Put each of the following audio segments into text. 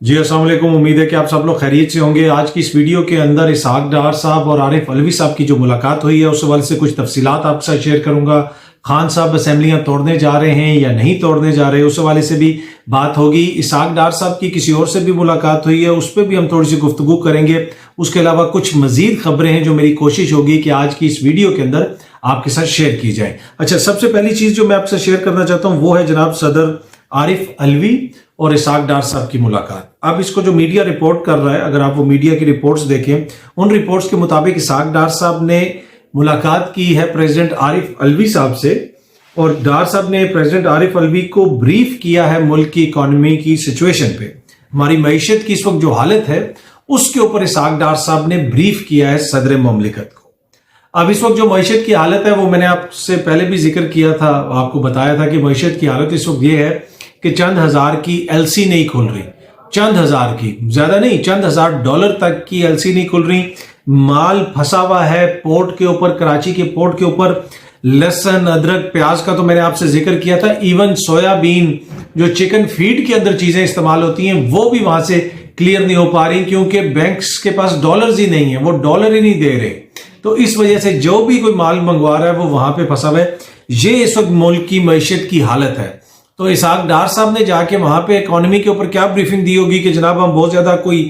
जी अस्सलाम वालेकुम। उम्मीद है कि आप सब लोग खैरियत से होंगे। आज की इस वीडियो के अंदर इसहाक डार साहब और आरिफ अलवी साहब की जो मुलाकात हुई है उस हवाले से कुछ तफसीलात आपके साथ शेयर करूंगा। खान साहब असेंबलियां तोड़ने जा रहे हैं या नहीं तोड़ने जा रहे, उस हवाले से भी बात होगी। इसहाक डार साहब की किसी और से भी मुलाकात हुई है, उस पर भी हम थोड़ी सी गुफ्तगू करेंगे। उसके अलावा कुछ मजीद खबरें हैं जो मेरी कोशिश होगी कि आज की इस वीडियो के अंदर आपके साथ शेयर की जाए। अच्छा, सबसे पहली चीज जो मैं आपसे शेयर करना चाहता हूं वो है जनाब सदर आरिफ अलवी और इसहाक डार साहब की मुलाकात। अब इसको जो मीडिया रिपोर्ट कर रहा है, अगर आप वो मीडिया की रिपोर्ट्स देखें, उन रिपोर्ट्स के मुताबिक इसहाक डार साहब ने मुलाकात की है प्रेसिडेंट आरिफ अलवी साहब से, और डार साहब ने प्रेसिडेंट आरिफ अलवी को ब्रीफ किया है मुल्क की इकोनॉमी की सिचुएशन पे। हमारी मईशत की इस वक्त जो हालत है उसके ऊपर इसहाक डार साहब ने ब्रीफ किया है सदर मुमलिकत को। अब इस वक्त जो मईशत की हालत है वो मैंने आपसे पहले भी जिक्र किया था, आपको बताया था कि मईशत की हालत इस वक्त ये है कि चंद हजार की एलसी नहीं खुल रही, चंद हजार की, ज्यादा नहीं, चंद हजार डॉलर तक की एलसी नहीं खुल रही। माल फंसा हुआ है पोर्ट के ऊपर, कराची के पोर्ट के ऊपर। लहसुन, अदरक, प्याज का तो मैंने आपसे जिक्र किया था। इवन सोयाबीन, जो चिकन फीड के अंदर चीजें इस्तेमाल होती हैं, वो भी वहां से क्लियर नहीं हो पा रही क्योंकि बैंक्स के पास डॉलर्स ही नहीं है, वो डॉलर ही नहीं दे रहे। तो इस वजह से जो भी कोई माल मंगवा रहा है वो वहां पे फंसा हुआ है। ये इस वक्त मुल्क की मईशत की हालत है। तो इसहाक डार साहब ने जाके वहां पे इकोनॉमी के ऊपर क्या ब्रीफिंग दी होगी कि जनाब हम बहुत ज्यादा कोई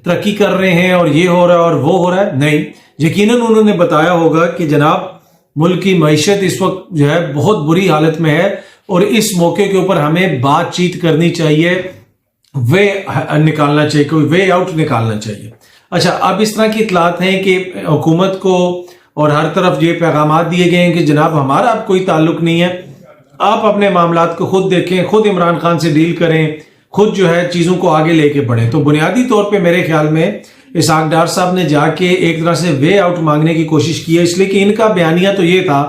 तरक्की कर रहे हैं और ये हो रहा है और वो हो रहा है? नहीं, यकीनन उन्होंने बताया होगा कि जनाब मुल्क की मईशत इस वक्त जो है बहुत बुरी हालत में है और इस मौके के ऊपर हमें बातचीत करनी चाहिए, वे निकालना चाहिए, कोई वे आउट निकालना चाहिए। अच्छा, अब इस तरह की इतलात हैं कि हुकूमत को और हर तरफ ये पैगाम दिए गए हैं कि जनाब हमारा अब कोई ताल्लुक नहीं है, आप अपने मामलात को खुद देखें, खुद इमरान खान से डील करें, खुद जो है चीजों को आगे लेके बढ़ें। तो बुनियादी तौर पे मेरे ख्याल में इसहाक डार साहब ने जाके एक तरह से वे आउट मांगने की कोशिश की है, इसलिए कि इनका बयानिया तो ये था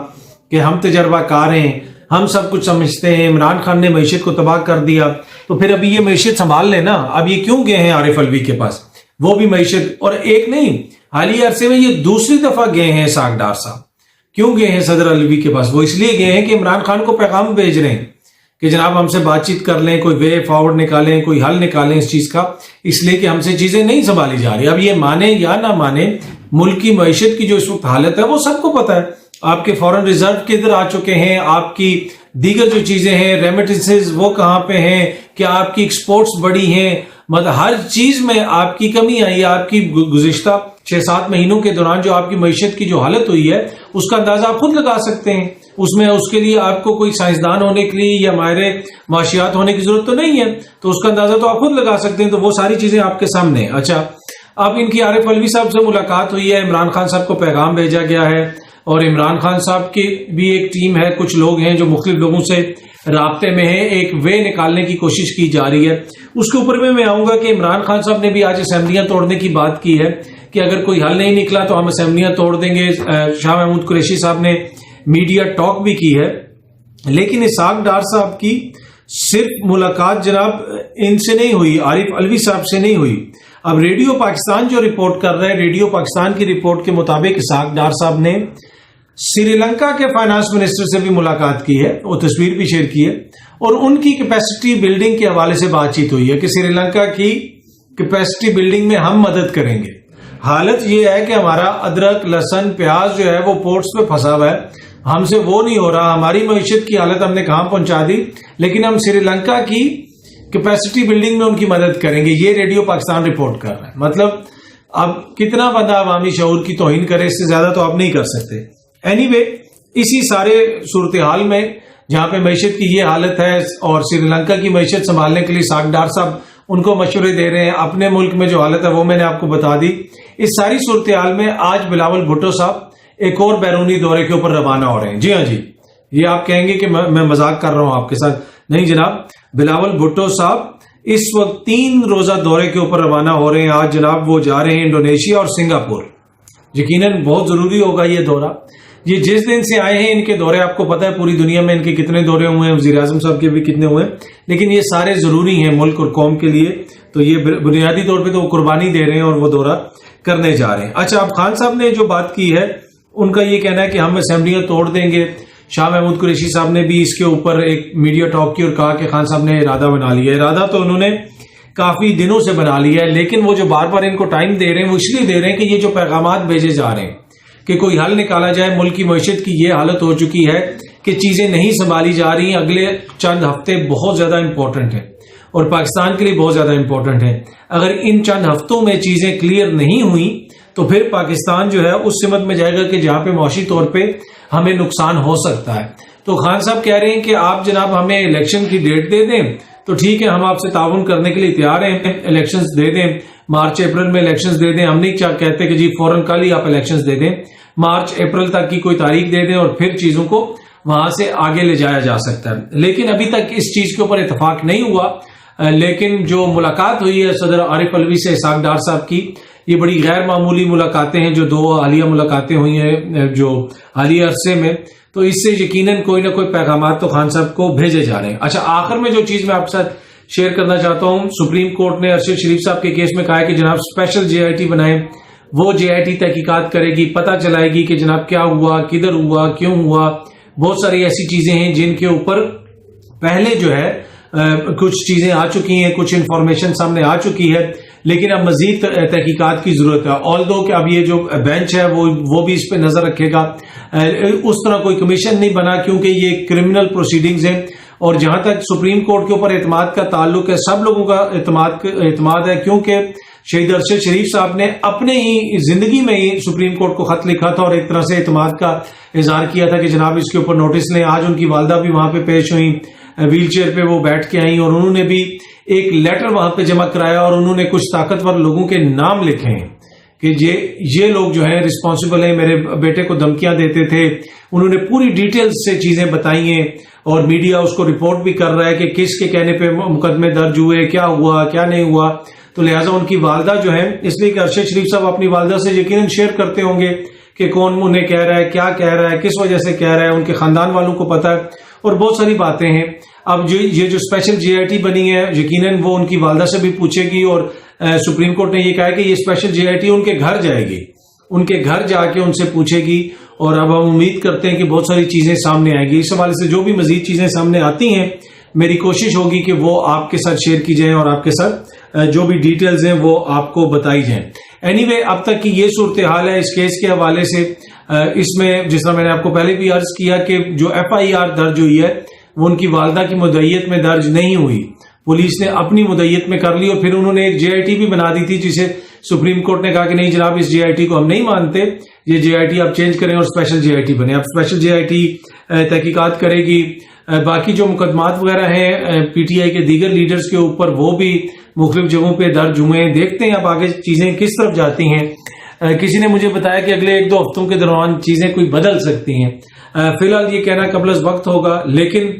कि हम तजर्बाकार हैं, हम सब कुछ समझते हैं, इमरान खान ने मईशत को तबाह कर दिया, तो फिर अभी ये मईशत संभाल लेना। अब ये क्यों गए हैं आरिफ अलवी के पास? वो भी मईशत, और एक नहीं, हालिया अरसे में ये दूसरी दफा गए हैं इसहाक डार साहब। क्यों गए हैं सदर अलवी के पास? वो इसलिए गए हैं कि इमरान खान को पैगाम भेज रहे हैं कि जनाब हमसे बातचीत कर लें, कोई वे फॉरवर्ड निकालें, कोई हल निकालें इस चीज का, इसलिए कि हमसे चीजें नहीं संभाली जा रही। अब ये माने या ना माने, मुल्क की मईशत की जो इस वक्त हालत है वो सबको पता है। आपके फॉरेन रिजर्व किधर आ चुके हैं, आपकी दीगर जो चीजें हैं, रेमिटेंसेस वो कहां पे हैं, क्या आपकी एक्सपोर्ट्स बढ़ी हैं, मतलब हर चीज में आपकी कमी आई है। आपकी गुज़िश्ता 6-7 महीनों के दौरान जो आपकी मईशत की जो हालत हुई है उसका अंदाजा आप खुद लगा सकते हैं। उसमें उसके लिए आपको कोई साइंसदान होने के लिए या माहिर माशियात होने की जरूरत तो नहीं है, तो उसका अंदाजा तो आप खुद लगा सकते हैं। तो वो सारी चीजें आपके सामने। अच्छा, अब इनकी आरिफ अलवी साहब से मुलाकात हुई है, इमरान खान साहब को पैगाम भेजा गया है और इमरान खान साहब की भी एक टीम है, कुछ लोग हैं जो मुख्तलिफ लोगों से राब्ते में है, एक वे निकालने की कोशिश की जा रही है। उसके ऊपर में मैं आऊंगा कि इमरान खान साहब ने भी आज असेंबलियां तोड़ने की बात की है कि अगर कोई हल नहीं निकला तो हम असेंबलियां तोड़ देंगे। शाह महमूद कुरैशी साहब ने मीडिया टॉक भी की है, लेकिन इसहाक डार साहब की सिर्फ मुलाकात जनाब इनसे नहीं हुई, आरिफ अलवी साहब से नहीं हुई। अब रेडियो पाकिस्तान जो रिपोर्ट कर रहा है, रेडियो पाकिस्तान की रिपोर्ट के मुताबिक इसहाक डार साहब ने श्रीलंका के फाइनेंस मिनिस्टर से भी मुलाकात की है, वो तस्वीर भी शेयर की है, और उनकी कैपेसिटी बिल्डिंग के हवाले से बातचीत हुई है कि श्रीलंका की कैपेसिटी बिल्डिंग में हम मदद करेंगे। हालत ये है कि हमारा अदरक, लहसुन, प्याज जो है वो पोर्ट्स पे फंसा हुआ है, हमसे वो नहीं हो रहा, हमारी मईशत की हालत हमने कहां पहुंचा दी, लेकिन हम श्रीलंका की कैपेसिटी बिल्डिंग में उनकी मदद करेंगे। ये रेडियो पाकिस्तान रिपोर्ट कर रहा है। मतलब अब कितना बंदा अवामी शऊर की तौहीन करे, इससे ज्यादा तो आप नहीं कर सकते। एनीवे, इसी सारे सूरत हाल में जहां पे मईशत की ये हालत है और श्रीलंका की मईशत संभालने के लिए इसहाक डार साहब उनको मशवरे दे रहे हैं, अपने मुल्क में जो हालत है वो मैंने आपको बता दी। इस सारी सूरत हाल में आज बिलावल भुट्टो साहब एक और बैरूनी दौरे के ऊपर रवाना हो रहे हैं। जी हाँ जी, ये आप कहेंगे कि मैं मजाक कर रहा हूं आपके साथ, नहीं जनाब, बिलावल भुट्टो साहब इस वक्त 3 रोजा दौरे के ऊपर रवाना हो रहे हैं। आज जनाब वो जा रहे हैं इंडोनेशिया और सिंगापुर। यकीनन बहुत जरूरी होगा ये दौरा। ये जिस दिन से आए हैं इनके दौरे, आपको पता है पूरी दुनिया में इनके कितने दौरे हुए हैं, वजीर आजम साहब के भी कितने हुए हैं, लेकिन ये सारे जरूरी हैं मुल्क और कौम के लिए। तो ये बुनियादी तौर पे तो वो कुर्बानी दे रहे हैं और वो दौरा करने जा रहे हैं। अच्छा, अब खान साहब ने जो बात की है, उनका ये कहना है कि हम असेंबलियां तोड़ देंगे। शाह महमूद कुरैशी साहब ने भी इसके ऊपर एक मीडिया टॉक की और कहा कि खान साहब ने इरादा बना लिया। इरादा तो उन्होंने کافی دنوں سے بنا لیا ہے، لیکن وہ جو بار بار ان کو ٹائم دے رہے ہیں وہ اس لیے دے رہے ہیں کہ یہ جو پیغامات بھیجے جا رہے ہیں کہ کوئی حل نکالا جائے، ملک کی معیشت کی یہ حالت ہو چکی ہے کہ چیزیں نہیں سنبھالی جا رہی ہیں، اگلے چند ہفتے بہت زیادہ امپورٹنٹ ہیں اور پاکستان کے لیے بہت زیادہ امپورٹنٹ ہیں۔ اگر ان چند ہفتوں میں چیزیں کلیئر نہیں ہوئی تو پھر پاکستان جو ہے اس سمت میں جائے گا کہ جہاں پہ معاشی طور پہ ہمیں نقصان ہو سکتا ہے۔ تو خان صاحب کہہ رہے ہیں کہ آپ جناب ہمیں الیکشن کی ڈیٹ دے دیں تو ٹھیک ہے، ہم آپ سے تعاون کرنے کے لیے تیار ہیں، الیکشنز دے دیں، مارچ اپریل میں الیکشنز دے دیں۔ ہم نہیں کہتے کہ جی فوراً کل ہی آپ الیکشنز دے دیں، مارچ اپریل تک کی کوئی تاریخ دے دیں اور پھر چیزوں کو وہاں سے آگے لے جایا جا سکتا ہے۔ لیکن ابھی تک اس چیز کے اوپر اتفاق نہیں ہوا، لیکن جو ملاقات ہوئی ہے صدر عارف علوی سے اسحاق ڈار صاحب کی، یہ بڑی غیر معمولی ملاقاتیں ہیں جو 2 حالیہ ملاقاتیں ہوئی ہیں جو حالیہ عرصے میں، تو اس سے یقیناً کوئی نہ کوئی پیغامات تو خان صاحب کو بھیجے جا رہے ہیں۔ اچھا، آخر میں جو چیز میں آپ کے ساتھ شیئر کرنا چاہتا ہوں، سپریم کورٹ نے ارشد شریف صاحب کے کیس میں کہا ہے کہ جناب اسپیشل JIT بنائیں، وہ JIT تحقیقات کرے گی، پتہ چلائے گی کہ جناب کیا ہوا، کدھر ہوا، کیوں ہوا۔ بہت ساری ایسی چیزیں ہیں جن کے اوپر پہلے جو ہے کچھ چیزیں آ چکی ہیں، کچھ انفارمیشن سامنے آ چکی ہے، لیکن اب مزید تحقیقات کی ضرورت ہے۔ آلدو کہ اب یہ جو بینچ ہے وہ بھی اس پہ نظر رکھے گا، اس طرح کوئی کمیشن نہیں بنا کیونکہ یہ کرمنل پروسیڈنگز ہیں، اور جہاں تک سپریم کورٹ کے اوپر اعتماد کا تعلق ہے، سب لوگوں کا اعتماد ہے، کیونکہ شہید ارشد شریف صاحب نے اپنے ہی زندگی میں ہی سپریم کورٹ کو خط لکھا تھا اور ایک طرح سے اعتماد کا اظہار کیا تھا کہ جناب اس کے اوپر نوٹس لیں۔ آج ان کی والدہ بھی وہاں پہ پیش ہوئیں، ویل چیئر پہ وہ بیٹھ کے آئیں، اور انہوں نے بھی ایک لیٹر وہاں پہ جمع کرایا اور انہوں نے کچھ طاقتور لوگوں کے نام لکھے ہیں کہ یہ لوگ جو ہیں رسپانسبل ہیں، میرے بیٹے کو دھمکیاں دیتے تھے۔ انہوں نے پوری ڈیٹیلز سے چیزیں بتائی ہیں اور میڈیا اس کو رپورٹ بھی کر رہا ہے کہ کس کے کہنے پہ مقدمے درج ہوئے، کیا ہوا، کیا نہیں ہوا۔ تو لہٰذا ان کی والدہ جو ہے، اس لیے کہ ارشد شریف صاحب اپنی والدہ سے یقیناً شیئر کرتے ہوں گے کہ کون انہیں کہہ رہا ہے، کیا کہہ رہا ہے، کس وجہ سے کہہ رہا ہے، ان کے خاندان والوں کو پتہ ہے اور بہت ساری باتیں ہیں۔ اب یہ جو اسپیشل JIT بنی ہے، یقیناً وہ ان کی والدہ سے بھی پوچھے گی، اور سپریم کورٹ نے یہ کہا کہ یہ اسپیشل JIT ان کے گھر جائے گی، ان کے گھر جا کے ان سے پوچھے گی، اور اب ہم امید کرتے ہیں کہ بہت ساری چیزیں سامنے آئیں گی۔ اس حوالے سے جو بھی مزید چیزیں سامنے آتی ہیں میری کوشش ہوگی کہ وہ آپ کے ساتھ شیئر کی جائیں اور آپ کے ساتھ جو بھی ڈیٹیلز ہیں وہ آپ کو بتائی جائیں۔ اینی وے، اب تک کی یہ صورتحال ہے اس کیس کے حوالے سے۔ اس میں جس طرح میں نے آپ کو پہلے بھی عرض کیا کہ جو FIR درج ہوئی ہے وہ ان کی والدہ کی مدعیت میں درج نہیں ہوئی، پولیس نے اپنی مدعیت میں کر لی، اور پھر انہوں نے ایک JIT بھی بنا دی تھی جسے سپریم کورٹ نے کہا کہ نہیں جناب اس JIT کو ہم نہیں مانتے، یہ JIT آپ چینج کریں اور اسپیشل JIT بنے۔ اب اسپیشل JIT تحقیقات کرے گی۔ باقی جو مقدمات وغیرہ ہیں PTI کے دیگر لیڈرز کے اوپر وہ بھی مختلف جگہوں پہ درج ہوئے ہیں، دیکھتے ہیں اب آگے چیزیں کس طرف جاتی ہیں۔ کسی نے مجھے بتایا کہ اگلے 1-2 ہفتوں کے دوران چیزیں کوئی بدل سکتی ہیں، فی الحال یہ کہنا قبل از وقت ہوگا، لیکن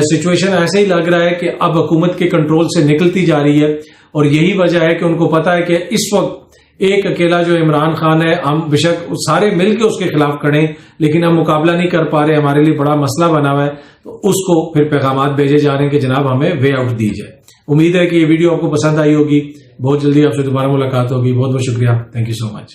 سچویشن ایسے ہی لگ رہا ہے کہ اب حکومت کے کنٹرول سے نکلتی جا رہی ہے، اور یہی وجہ ہے کہ ان کو پتا ہے کہ اس وقت ایک اکیلا جو عمران خان ہے، ہم بے شک سارے مل کے اس کے خلاف کھڑے، لیکن ہم مقابلہ نہیں کر پا رہے، ہمارے لیے بڑا مسئلہ بنا ہوا ہے، تو اس کو پھر پیغامات بھیجے جا رہے ہیں کہ جناب ہمیں وے آؤٹ دی جائے۔ امید ہے کہ یہ ویڈیو آپ کو پسند آئی ہوگی، بہت جلدی آپ سے دوبارہ ملاقات ہوگی۔ بہت بہت شکریہ، تھینک یو سو مچ۔